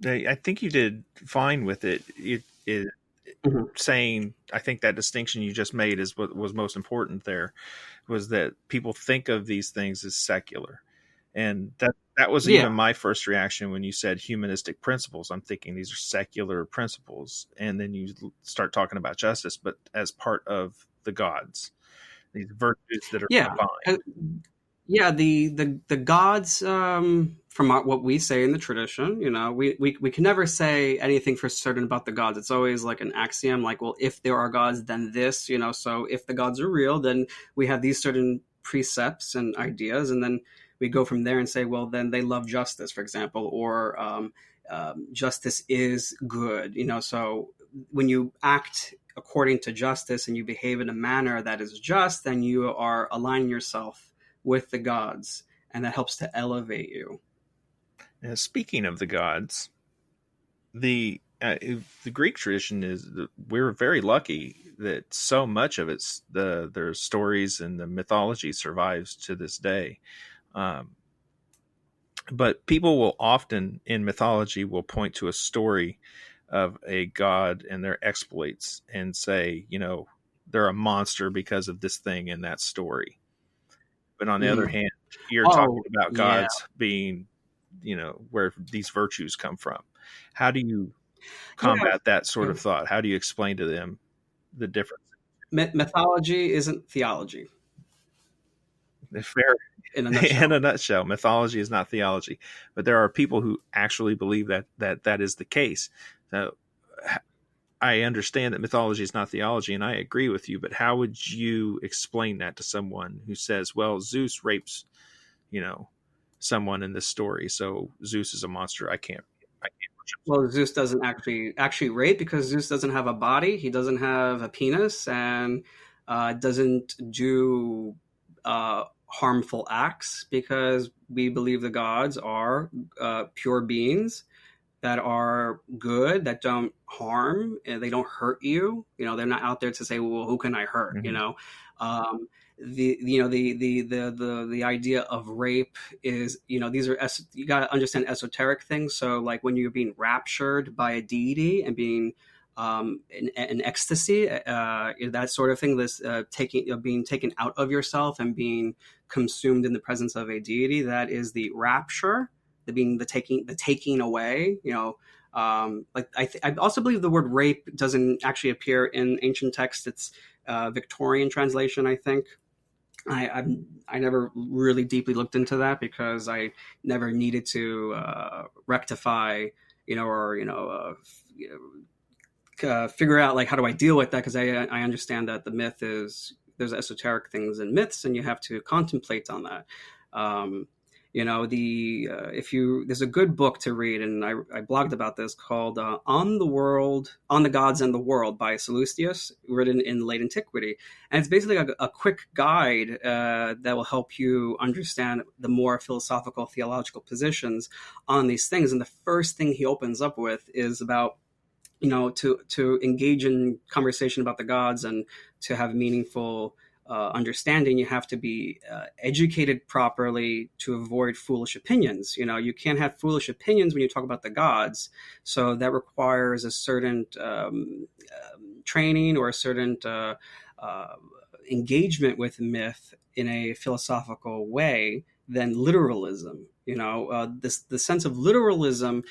I think you did fine with it. Mhm. Saying, I think that distinction you just made is what was most important there, was that people think of these things as secular. And that was Yeah, even my first reaction when you said humanistic principles. I'm thinking these are secular principles. And then you start talking about justice, but as part of the gods, these virtues that are yeah. divine. Yeah, the gods, from what we say in the tradition, we can never say anything for certain about the gods. It's always like an axiom, like, well, if there are gods, then this, so if the gods are real, then we have these certain precepts and ideas, and then we go from there and say, well, then they love justice, for example, or justice is good, so when you act according to justice and you behave in a manner that is just, then you are aligning yourself with the gods, and that helps to elevate you. Now, speaking of the gods, the Greek tradition is, we're very lucky that so much of it's their stories and the mythology survives to this day. But people will often in mythology will point to a story of a god and their exploits and say, they're a monster because of this thing in that story. But on the other Mm. hand, you're talking Oh, about yeah. gods being, where these virtues come from. How do you Yeah. combat that sort Yeah. of thought? How do you explain to them the difference? Mythology isn't theology, Fair. in a In nutshell. a nutshell, mythology is not theology, but there are people who actually believe that is the case. So I understand that mythology is not theology, and I agree with you. But how would you explain that to someone who says, "Well, Zeus rapes, you know, someone in this story, so Zeus is a monster. I can't worship." Well, Zeus doesn't actually rape, because Zeus doesn't have a body. He doesn't have a penis, and doesn't do harmful acts, because we believe the gods are pure beings that are good, that don't harm, and they don't hurt you. They're not out there to say, well, who can I hurt? Mhm. Um, the idea of rape is, these are, you got to understand esoteric things. So like when you're being raptured by a deity and being in ecstasy, that sort of thing, this being taken out of yourself and being consumed in the presence of a deity, that is the rapture, the taking away. Like I also believe the word rape doesn't actually appear in ancient texts. It's Victorian translation, I think. I never really deeply looked into that, because I never needed to rectify, or figure out, like, how do I deal with that, because I understand that the myth is, there's esoteric things in myths, and you have to contemplate on that. um, if you there's a good book to read, and I blogged about this, called On the Gods and the World by Sallustius, written in late antiquity. And it's basically a quick guide that will help you understand the more philosophical, theological positions on these things. And the first thing he opens up with is about, to engage in conversation about the gods and to have meaningful understanding, you have to be educated properly to avoid foolish opinions. You can't have foolish opinions when you talk about the gods. So that requires a certain training, or a certain uh, engagement with myth in a philosophical way than literalism. The sense of literalism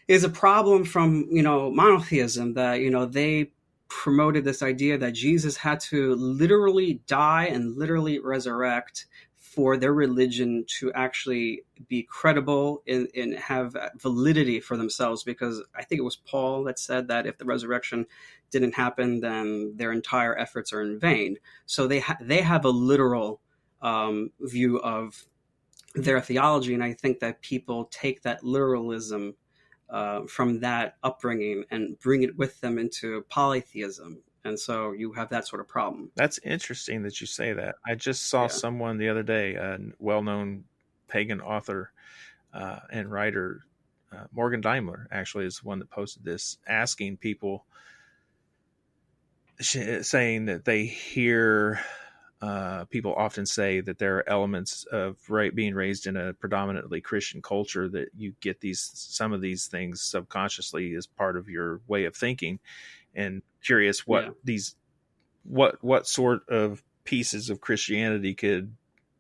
is a problem from monotheism, that they promoted this idea that Jesus had to literally die and literally resurrect for their religion to actually be credible and have validity for themselves. Because I think it was Paul that said that if the resurrection didn't happen, then their entire efforts are in vain. So they have a literal view of their theology, and I think that people take that literalism from that upbringing and bring it with them into polytheism. And so you have that sort of problem. That's interesting that you say that. I just saw Yeah. someone the other day, a well-known pagan author and writer, Morgan Daimler, actually is the one that posted this, asking people, saying that they hear people often say that there are elements of being raised in a predominantly Christian culture that you get some of these things subconsciously as part of your way of thinking. And curious what sort of pieces of Christianity could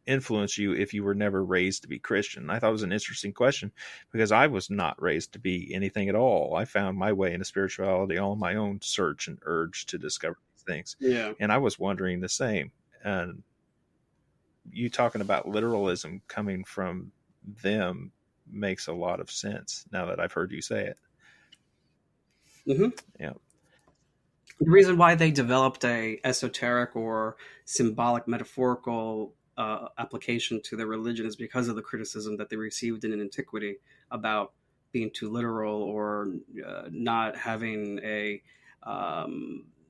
influence you if you were never raised to be Christian. I thought it was an interesting question because I was not raised to be anything at all. I found my way into spirituality on my own search and urge to discover these things. Yeah. And I was wondering the same. And you talking about literalism coming from them makes a lot of sense now that I've heard you say it. Mm-hmm. Yeah. The reason why they developed a esoteric or symbolic metaphorical application to their religion is because of the criticism that they received in antiquity about being too literal or not having a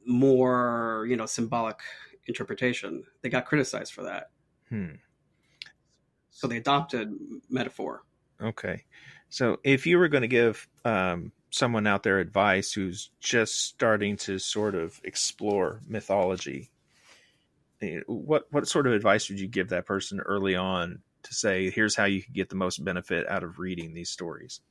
more symbolic interpretation. They got criticized for that. So they adopted metaphor. Okay. So if you were going to give someone out there advice who's just starting to sort of explore mythology, what sort of advice would you give that person early on to say, here's how you can get the most benefit out of reading these stories?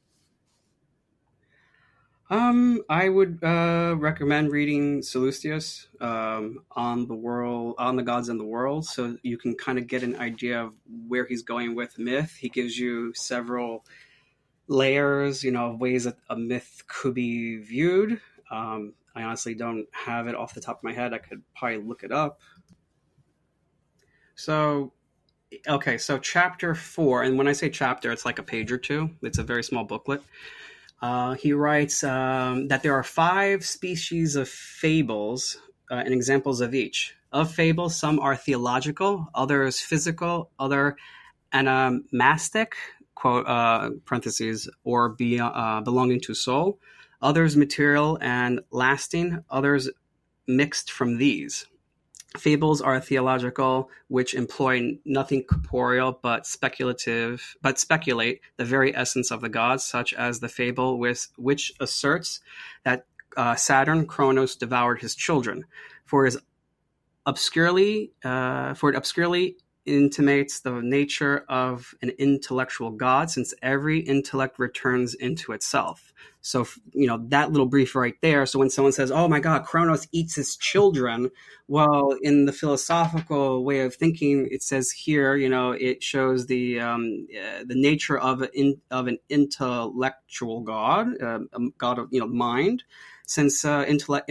I would recommend reading Sallustius on the gods and the world, so you can kind of get an idea of where he's going with myth. He gives you several layers, of ways that a myth could be viewed. I honestly don't have it off the top of my head. I could probably look it up. So chapter 4, and when I say chapter, it's like a page or two. It's a very small booklet. He writes that there are 5 species of fables and examples of each. Of fables, some are theological, others physical, other anamastic, quote, parentheses, or belonging to soul, others material and lasting, others mixed from these. Fables are theological, which employ nothing corporeal but speculate the very essence of the gods, such as the fable which asserts that Saturn Kronos devoured his children, for it obscurely intimates the nature of an intellectual god, since every intellect returns into itself. So, that little brief right there. So when someone says, oh my God, Kronos eats his children, well, in the philosophical way of thinking, it says here, it shows the nature of an intellectual god, a god of, mind, since intellect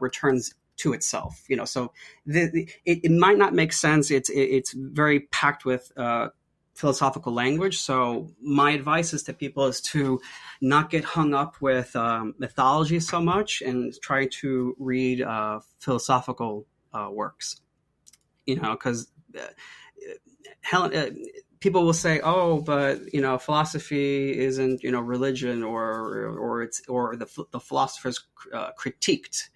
returns to itself, so it might not make sense. It's very packed with philosophical language. So my advice is to people is to not get hung up with mythology so much and try to read philosophical works, because people will say, oh, but philosophy isn't religion, or the philosophers critiqued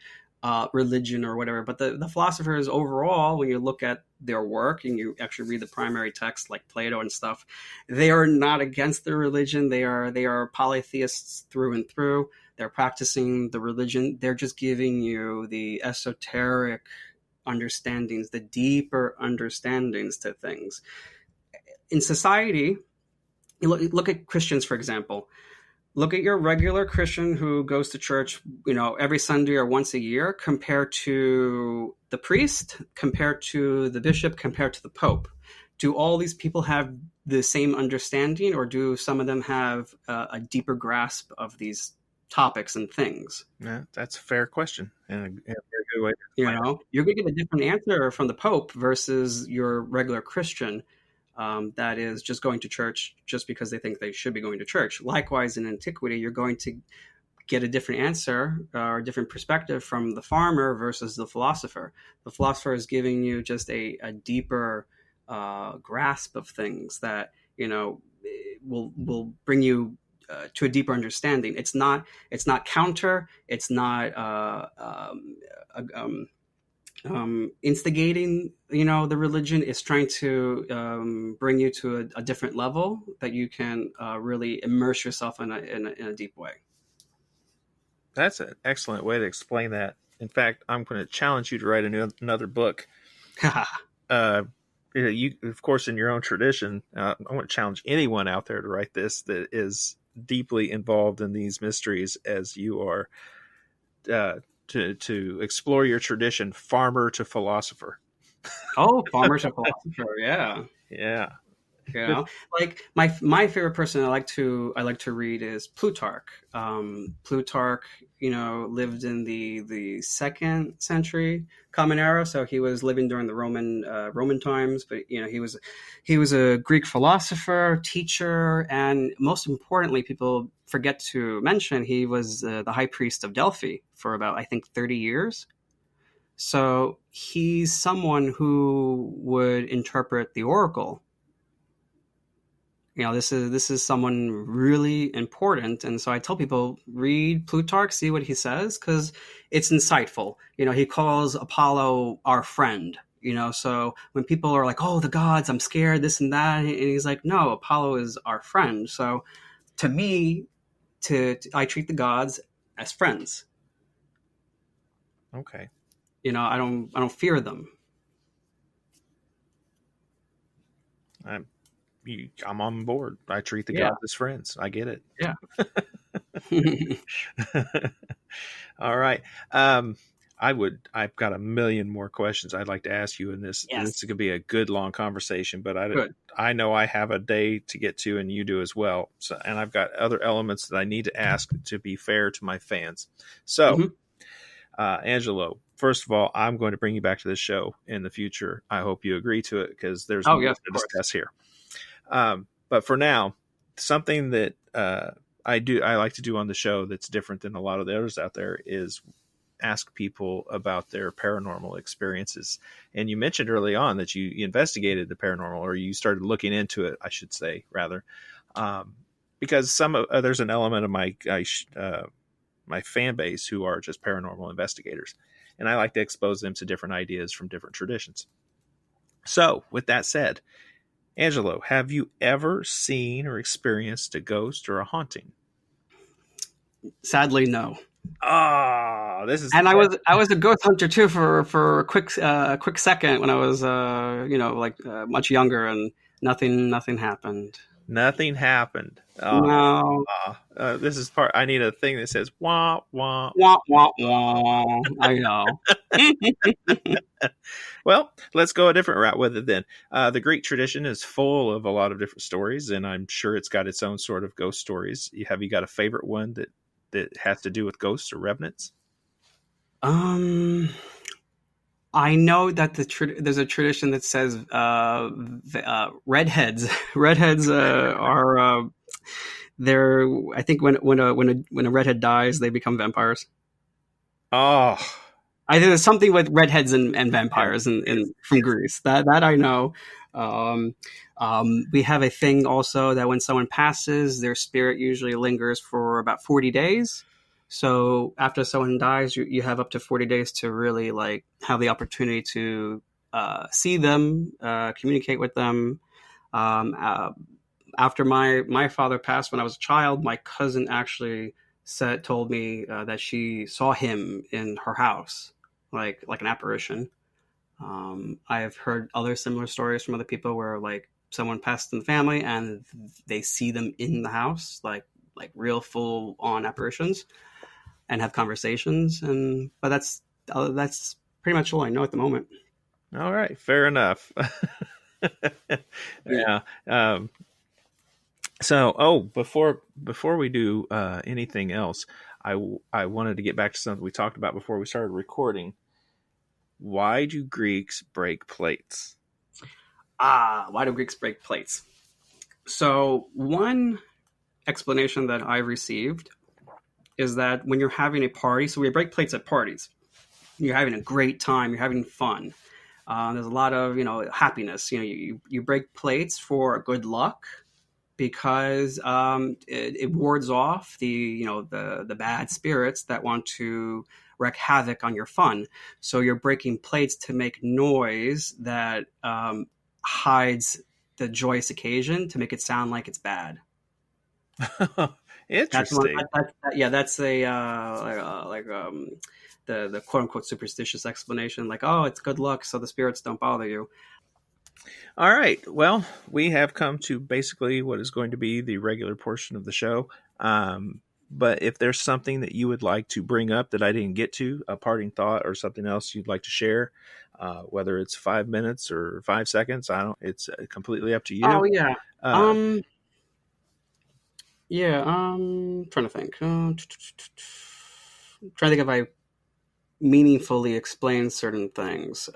religion or whatever. But the philosophers overall, when you look at their work and you actually read the primary text like Plato and stuff, they are not against their religion. They are polytheists through and through. They're practicing the religion. They're just giving you the esoteric understandings, the deeper understandings to things. In society, you look at Christians, for example. Look at your regular Christian who goes to church, every Sunday or once a year, compared to the priest, compared to the bishop, compared to the Pope. Do all these people have the same understanding, or do some of them have a deeper grasp of these topics and things? Yeah, that's a fair question and a very good way to explain it. You're going to get a different answer from the Pope versus your regular Christian. That is just going to church just because they think they should be going to church. Likewise, in antiquity, you're going to get a different answer or a different perspective from the farmer versus the philosopher. The philosopher is giving you just a deeper grasp of things that will bring you to a deeper understanding. It's not counter. It's not instigating, the religion. Is trying to bring you to a different level that you can really immerse yourself in a deep way. That's an excellent way to explain that. In fact, I'm going to challenge you to write another book you, of course, in your own tradition, I want to challenge anyone out there to write this that is deeply involved in these mysteries as you are, to explore your tradition, farmer to philosopher. Oh, farmer to philosopher. Yeah. Yeah. You know, like my favorite person I like to read is Plutarch. Plutarch, lived in the 2nd century Common Era, so he was living during the Roman times. But he was a Greek philosopher, teacher, and most importantly, people forget to mention he was the high priest of Delphi for about, I think, 30 years. So he's someone who would interpret the oracle. This is someone really important. And so I tell people, read Plutarch, see what he says, because it's insightful. He calls Apollo our friend. So when people are like, oh, the gods, I'm scared, this and that, and he's like, no, Apollo is our friend. So to me, I treat the gods as friends. Okay. I don't fear them. I'm on board. I treat the gods as friends. I get it. Yeah. All right. I've got a million more questions I'd like to ask you in this. Yes. This could be a good long conversation, but I know I have a day to get to, and you do as well. So, and I've got other elements that I need to ask to be fair to my fans. So, Angelo, first of all, I'm going to bring you back to this show in the future. I hope you agree to it, because there's more to discuss here. But for now, something that I like to do on the show that's different than a lot of the others out there is ask people about their paranormal experiences. And you mentioned early on that you investigated the paranormal, or you started looking into it, I should say, rather, because there's an element of my fan base who are just paranormal investigators, and I like to expose them to different ideas from different traditions. So, with that said, Angelo, have you ever seen or experienced a ghost or a haunting? Sadly, no. This is. And I was a ghost hunter too for a quick second when I was much younger, and nothing happened. Nothing happened. No. This is part. I need a thing that says wah wah wah wah wah. I know. Well, let's go a different route with it then. The Greek tradition is full of a lot of different stories, and I'm sure it's got its own sort of ghost stories. Have you got a favorite one that has to do with ghosts or revenants? I know that there's a tradition that says redheads. Redheads are they're. I think when a redhead dies, they become vampires. Oh, I think there's something with redheads and vampires from Greece. That I know. We have a thing also that when someone passes, their spirit usually lingers for about 40 days. So after someone dies, you have up to 40 days to really have the opportunity to see them, communicate with them. After my father passed when I was a child, my cousin actually told me that she saw him in her house, like an apparition. I have heard other similar stories from other people where someone passed in the family and they see them in the house, like real full on apparitions, and have conversations. But that's pretty much all I know at the moment. All right, fair enough. Yeah. So, before we do anything else, I wanted to get back to something we talked about before we started recording. Why do Greeks break plates? Why do Greeks break plates? So one explanation that I received is that when you're having a party, so we break plates at parties. You're having a great time. You're having fun. There's a lot of happiness. You break plates for good luck, because it wards off the bad spirits that want to wreak havoc on your fun. So you're breaking plates to make noise that hides the joyous occasion, to make it sound like it's bad. Interesting. That's the quote unquote superstitious explanation. Like, oh, it's good luck, so the spirits don't bother you. All right. Well, we have come to basically what is going to be the regular portion of the show. But if there's something that you would like to bring up that I didn't get to, a parting thought or something else you'd like to share, whether it's 5 minutes or 5 seconds, it's completely up to you. Oh yeah. Trying to think. Trying to think if I meaningfully explain certain things.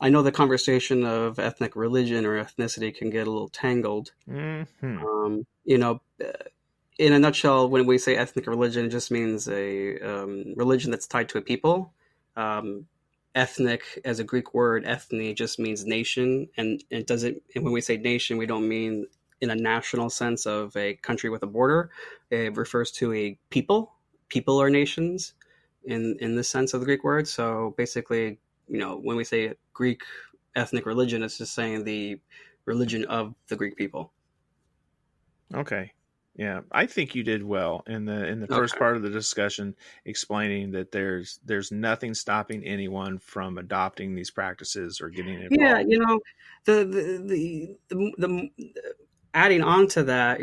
I know the conversation of ethnic religion or ethnicity can get a little tangled. Mm-hmm. In a nutshell, when we say ethnic religion, it just means a religion that's tied to a people. Ethnic, as a Greek word, ethne just means nation, and it doesn't. And when we say nation, we don't mean in a national sense of a country with a border. It refers to a people. People are nations, in the sense of the Greek word. So basically, when we say Greek ethnic religion, it's just saying the religion of the Greek people. Okay. Yeah, I think you did well in the first part of the discussion, explaining that there's nothing stopping anyone from adopting these practices or getting involved. Yeah, the adding on to that,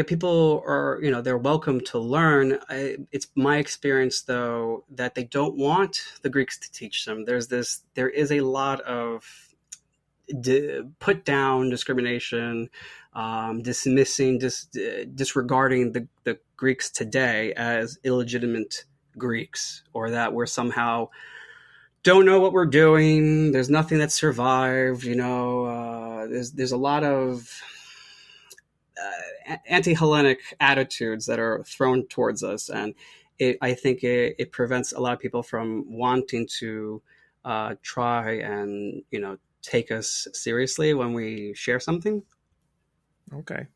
people are, they're welcome to learn. It's my experience, though, that they don't want the Greeks to teach them. There is a lot of put down discrimination, dismissing, disregarding the Greeks today as illegitimate Greeks, or that we're somehow don't know what we're doing. There's nothing that survived. There's a lot of anti-Hellenic attitudes that are thrown towards us, and I think it prevents a lot of people from wanting to try and take us seriously when we share something. Okay.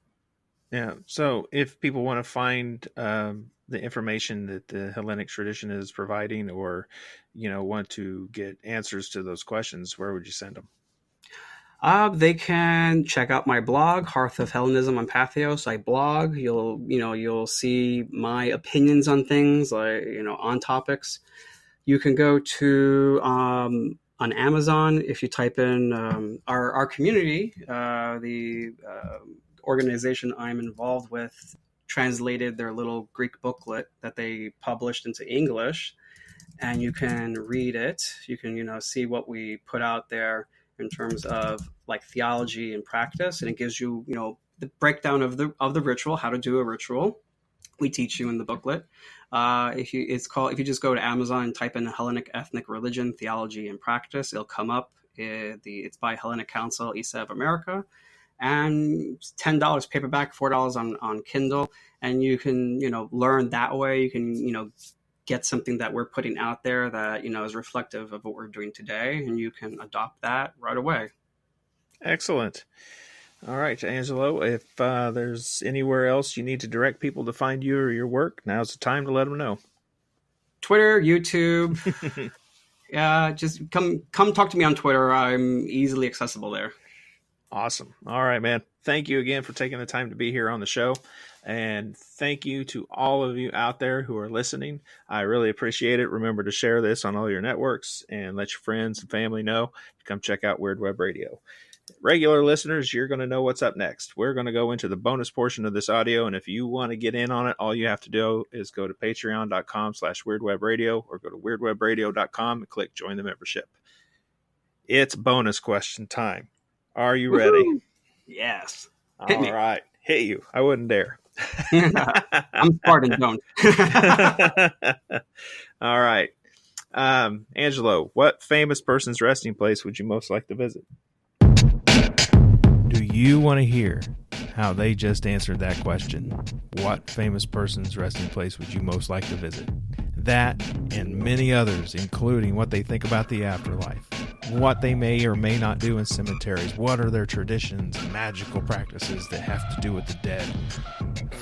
Yeah. So if people want to find the information that the Hellenic tradition is providing, or, want to get answers to those questions, where would you send them? They can check out my blog, Hearth of Hellenism on Patheos. I blog. You'll see my opinions on things, on topics. You can go to on Amazon if you type in our community. The organization I'm involved with translated their little Greek booklet that they published into English, and you can read it. You can see what we put out there in terms of theology and practice, and it gives you the breakdown of the ritual, how to do a ritual. We teach you in the booklet. If you just go to Amazon and type in Hellenic ethnic religion, theology, and practice, it'll come up. It's by Hellenic Council, East of America, and $10 paperback, $4 on Kindle, and you can learn that way. You can get something that we're putting out there that is reflective of what we're doing today, and you can adopt that right away. Excellent. All right, Angelo, if there's anywhere else you need to direct people to find you or your work, now's the time to let them know. Twitter, YouTube. Yeah, just come talk to me on Twitter. I'm easily accessible there. Awesome. All right, man. Thank you again for taking the time to be here on the show. And thank you to all of you out there who are listening. I really appreciate it. Remember to share this on all your networks and let your friends and family know to come check out Weird Web Radio. Regular listeners, you're going to know what's up next. We're going to go into the bonus portion of this audio, and if you want to get in on it, all you have to do is go to patreon.com/weirdwebradio or go to weirdwebradio.com and click join the membership. It's bonus question time. Are you ready? Woo-hoo! Yes. All right. Hit you. I wouldn't dare. I'm smart and don't. All right. Angelo, what famous person's resting place would you most like to visit? Do you want to hear how they just answered that question? What famous person's resting place would you most like to visit? That and many others, including what they think about the afterlife, what they may or may not do in cemeteries, what are their traditions, magical practices that have to do with the dead,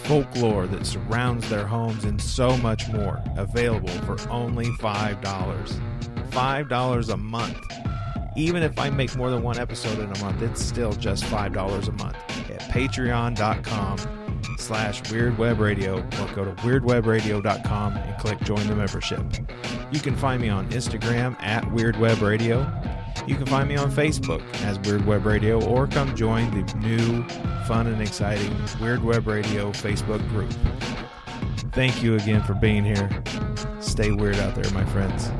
folklore that surrounds their homes, and so much more, available for only $5. $5 a month. Even if I make more than one episode in a month, it's still just $5 a month at patreon.com/weirdwebradio or go to weirdwebradio.com and click join the membership. You can find me on Instagram at weirdwebradio, You can find me on Facebook as Weird Web Radio, or come join the new, fun, and exciting Weird Web Radio Facebook group. Thank you again for being here. Stay weird out there, my friends.